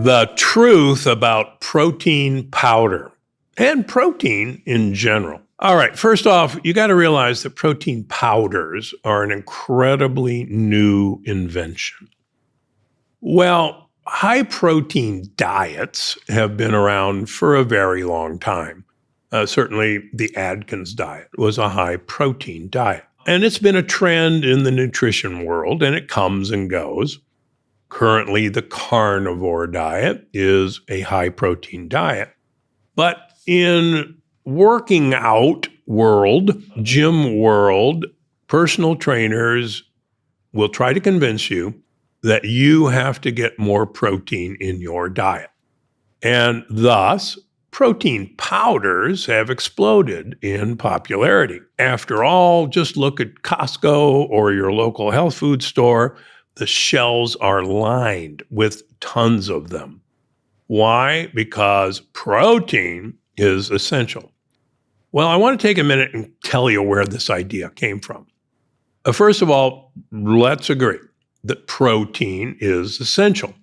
The truth about protein powder and protein in general. All right, first off, you got to realize that protein powders are an incredibly new invention. Well, high protein diets have been around for a very long time. Certainly, the Atkins diet was a high protein diet. And it's been a trend in the nutrition world, and it comes and goes. Currently, the carnivore diet is a high protein diet. But in working out world, gym world, personal trainers will try to convince you that you have to get more protein in your diet. And thus, protein powders have exploded in popularity. After all, just look at Costco or your local health food store. The shelves are lined with tons of them. Why? Because protein is essential. Well, I want to take a minute and tell you where this idea came from. First of all, let's agree that protein is essential.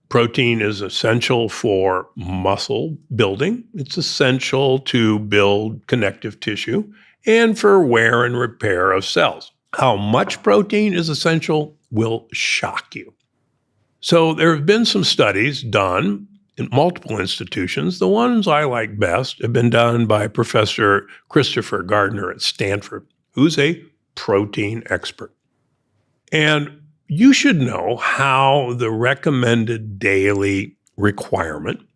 Protein is essential for muscle building. It's essential to build connective tissue and for wear and repair of cells. How much protein is essential will shock you. So there have been some studies done in multiple institutions. The ones I like best have been done by Professor Christopher Gardner at Stanford, who's a protein expert. And you should know how the recommended daily requirement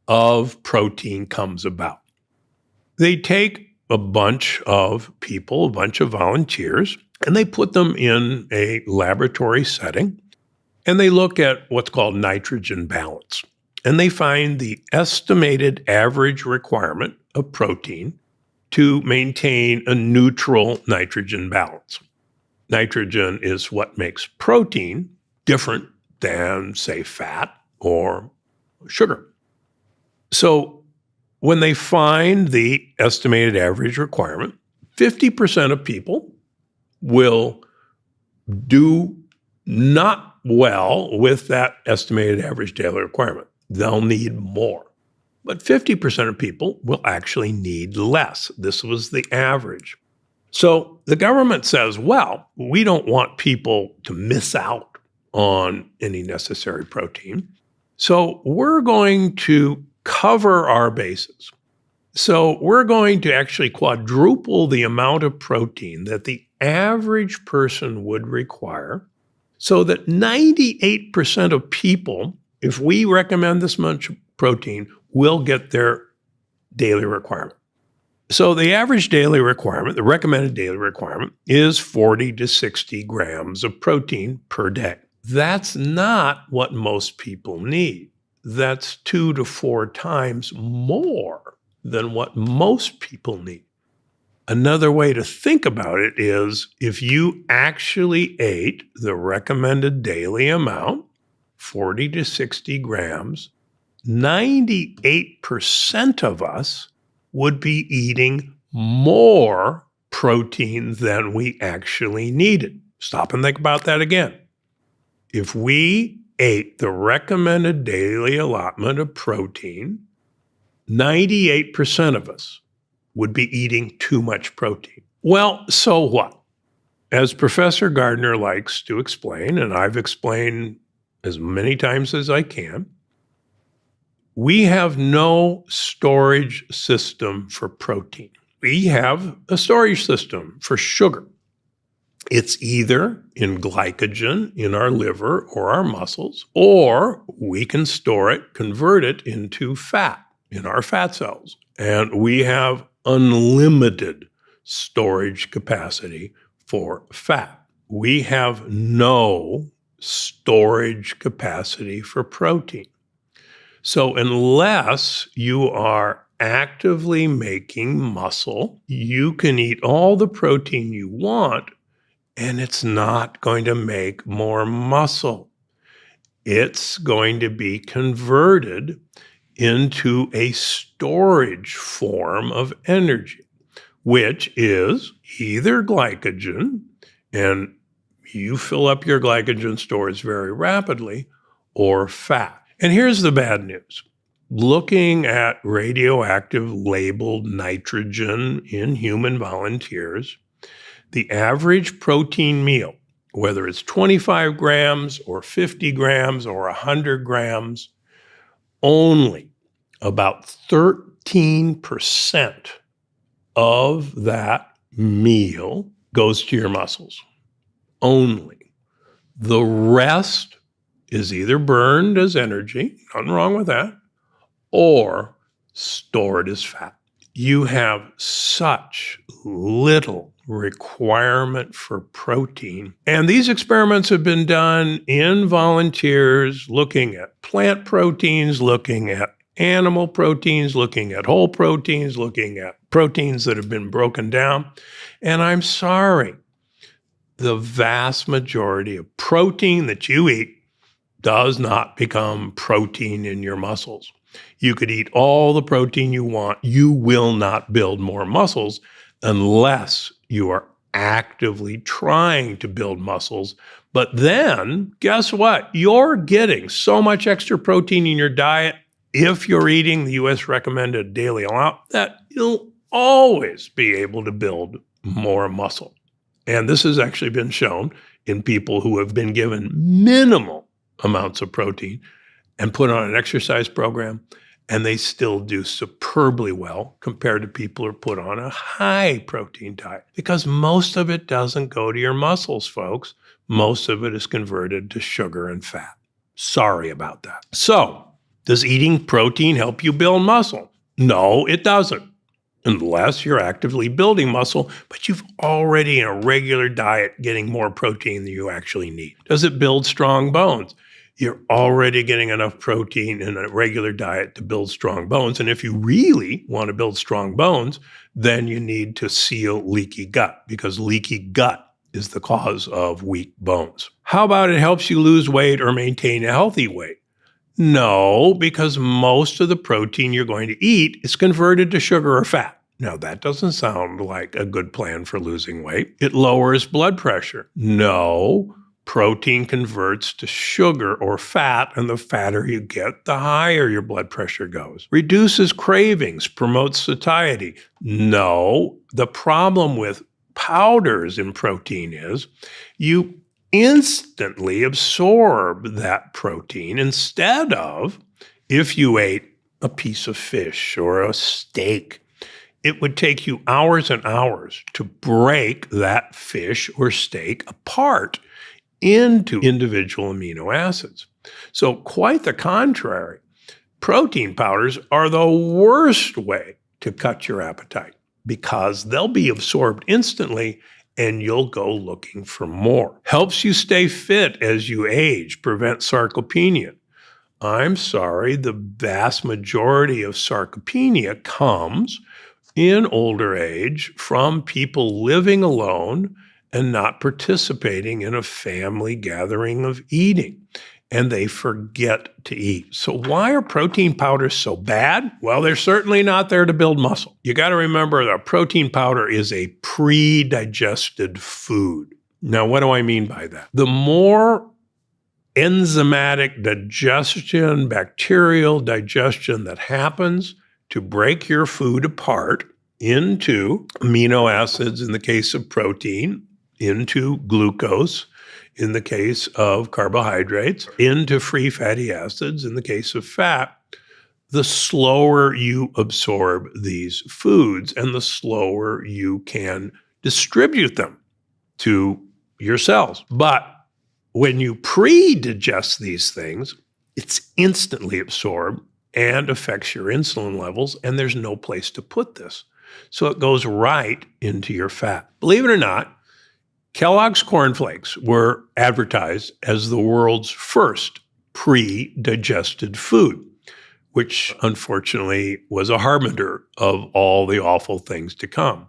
of protein comes about. They take a bunch of people, a bunch of volunteers, and they put them in a laboratory setting, and they look at what's called nitrogen balance. And they find the estimated average requirement of protein to maintain a neutral nitrogen balance. Nitrogen is what makes protein different than, say, fat or sugar. So when they find the estimated average requirement, 50% of people will do not well with that estimated average daily requirement. They'll need more. But 50% of people will actually need less. This was the average. So the government says, well, we don't want people to miss out on any necessary protein. So we're going to cover our bases. So we're going to actually quadruple the amount of protein that the average person would require so that 98% of people, if we recommend this much protein, will get their daily requirement. So the average daily requirement, the recommended daily requirement, is 40 to 60 grams of protein per day. That's not what most people need. That's 2 to 4 times more than what most people need. Another way to think about it is if you actually ate the recommended daily amount, 40 to 60 grams, 98% of us would be eating more protein than we actually needed. Stop and think about that again. If we ate the recommended daily allotment of protein, 98% of us would be eating too much protein. Well, so what? As Professor Gardner likes to explain, and I've explained as many times as I can, we have no storage system for protein. We have a storage system for sugar. It's either in glycogen in our liver or our muscles, or we can store it, convert it into fat in our fat cells. And we have unlimited storage capacity for fat. We have no storage capacity for protein. So unless you are actively making muscle, you can eat all the protein you want, and it's not going to make more muscle. It's going to be converted into a storage form of energy, which is either glycogen, and you fill up your glycogen stores very rapidly, or fat. And here's the bad news. Looking at radioactive labeled nitrogen in human volunteers, the average protein meal, whether it's 25 grams or 50 grams or 100 grams, only about 13% of that meal goes to your muscles. Only. The rest is either burned as energy, nothing wrong with that, or stored as fat. You have such little requirement for protein. And these experiments have been done in volunteers looking at plant proteins, looking at animal proteins, looking at whole proteins, looking at proteins that have been broken down. And I'm sorry, the vast majority of protein that you eat does not become protein in your muscles. You could eat all the protein you want. You will not build more muscles unless you are actively trying to build muscles. But then, guess what? You're getting so much extra protein in your diet if you're eating the U.S. recommended daily amount that you'll always be able to build more muscle. And this has actually been shown in people who have been given minimal amounts of protein and put on an exercise program, and they still do superbly well compared to people who are put on a high protein diet, because most of it doesn't go to your muscles, folks. Most of it is converted to sugar and fat. Sorry about that. So, does eating protein help you build muscle? No, it doesn't, unless you're actively building muscle, but you've already in a regular diet getting more protein than you actually need. Does it build strong bones? You're already getting enough protein in a regular diet to build strong bones. And if you really want to build strong bones, then you need to seal leaky gut, because leaky gut is the cause of weak bones. How about it helps you lose weight or maintain a healthy weight? No, because most of the protein you're going to eat is converted to sugar or fat. Now, that doesn't sound like a good plan for losing weight. It lowers blood pressure. No. Protein converts to sugar or fat, and the fatter you get, the higher your blood pressure goes. Reduces cravings, promotes satiety. No, the problem with powders in protein is you instantly absorb that protein instead of if you ate a piece of fish or a steak. It would take you hours and hours to break that fish or steak apart into individual amino acids. So quite the contrary, protein powders are the worst way to cut your appetite, because they'll be absorbed instantly and you'll go looking for more. Helps you stay fit as you age, prevents sarcopenia. I'm sorry, the vast majority of sarcopenia comes in older age from people living alone and not participating in a family gathering of eating, and they forget to eat. So why are protein powders so bad? Well, they're certainly not there to build muscle. You got to remember that a protein powder is a pre-digested food. Now, what do I mean by that? The more enzymatic digestion, bacterial digestion that happens to break your food apart into amino acids in the case of protein, into glucose in the case of carbohydrates, into free fatty acids in the case of fat, the slower you absorb these foods and the slower you can distribute them to your cells. But when you pre-digest these things, it's instantly absorbed and affects your insulin levels, and there's no place to put this. So it goes right into your fat. Believe it or not, Kellogg's Corn Flakes were advertised as the world's first pre-digested food, which unfortunately was a harbinger of all the awful things to come.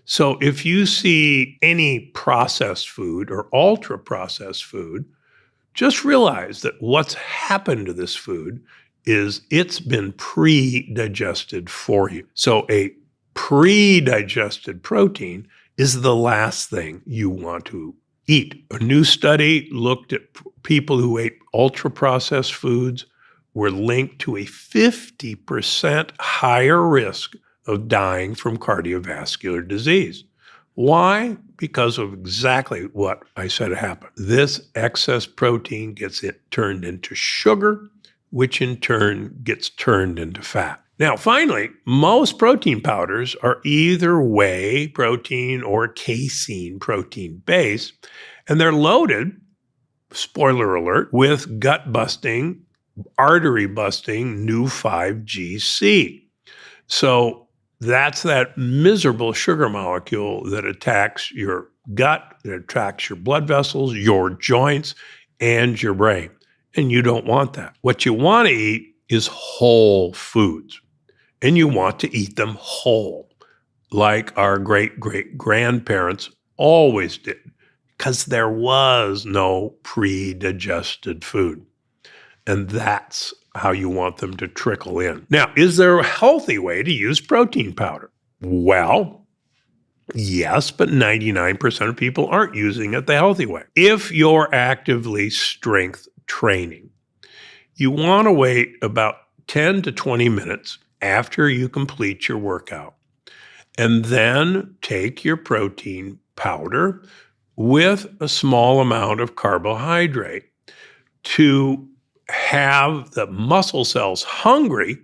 So if you see any processed food or ultra-processed food, just realize that what's happened to this food is it's been pre-digested for you. So a pre-digested protein is the last thing you want to eat. A new study looked at people who ate ultra-processed foods were linked to a 50% higher risk of dying from cardiovascular disease. Why? Because of exactly what I said happened. This excess protein gets turned into sugar, which in turn gets turned into fat. Now, finally, most protein powders are either whey protein or casein protein based, and they're loaded, spoiler alert, with gut-busting, artery-busting new 5GC. So that's that miserable sugar molecule that attacks your gut, that attacks your blood vessels, your joints, and your brain. And you don't want that. What you want to eat is whole foods. And you want to eat them whole, like our great-great-grandparents always did, because there was no pre-digested food. And that's how you want them to trickle in. Now, is there a healthy way to use protein powder? Well, yes, but 99% of people aren't using it the healthy way. If you're actively strength training, you want to wait about 10 to 20 minutes after you complete your workout, and then take your protein powder with a small amount of carbohydrate to have the muscle cells hungry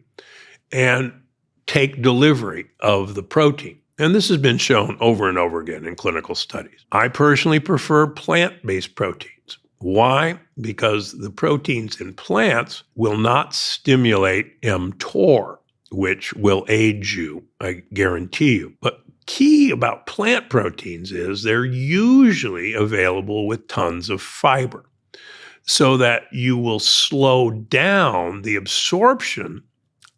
and take delivery of the protein. And this has been shown over and over again in clinical studies. I personally prefer plant-based proteins. Why? Because the proteins in plants will not stimulate mTOR, which will aid you, I guarantee you. But key about plant proteins is they're usually available with tons of fiber, so that you will slow down the absorption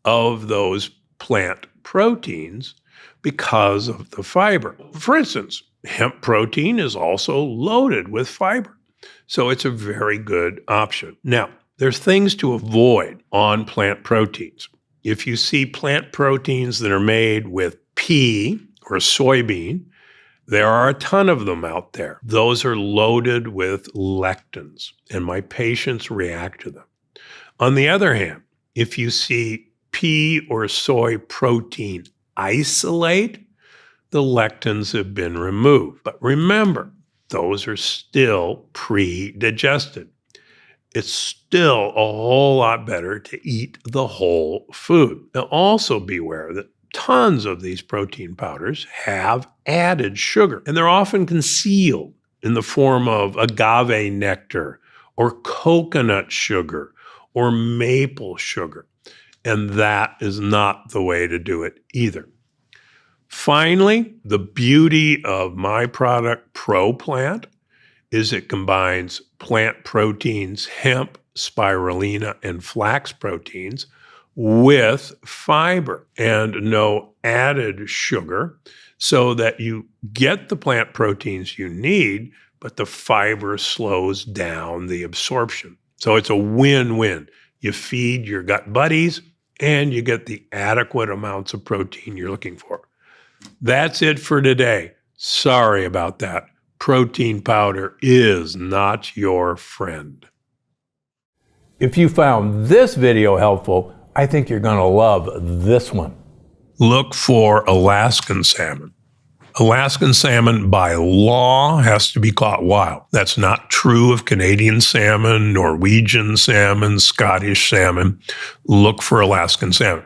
of those plant proteins because of the fiber. For instance, hemp protein is also loaded with fiber, so it's a very good option. Now, there's things to avoid on plant proteins. If you see plant proteins that are made with pea or soybean, there are a ton of them out there. Those are loaded with lectins, and my patients react to them. On the other hand, if you see pea or soy protein isolate, the lectins have been removed. But remember, those are still pre-digested. It's still a whole lot better to eat the whole food. Now, also beware that tons of these protein powders have added sugar, and they're often concealed in the form of agave nectar or coconut sugar or maple sugar. And that is not the way to do it either. Finally, the beauty of my product, ProPlant, is it combines plant proteins, hemp, spirulina, and flax proteins with fiber and no added sugar, so that you get the plant proteins you need, but the fiber slows down the absorption. So it's a win-win. You feed your gut buddies and you get the adequate amounts of protein you're looking for. That's it for today. Sorry about that. Protein powder is not your friend. If you found this video helpful, I think you're going to love this one. Look for Alaskan salmon. Alaskan salmon, by law, has to be caught wild. That's not true of Canadian salmon, Norwegian salmon, Scottish salmon. Look for Alaskan salmon.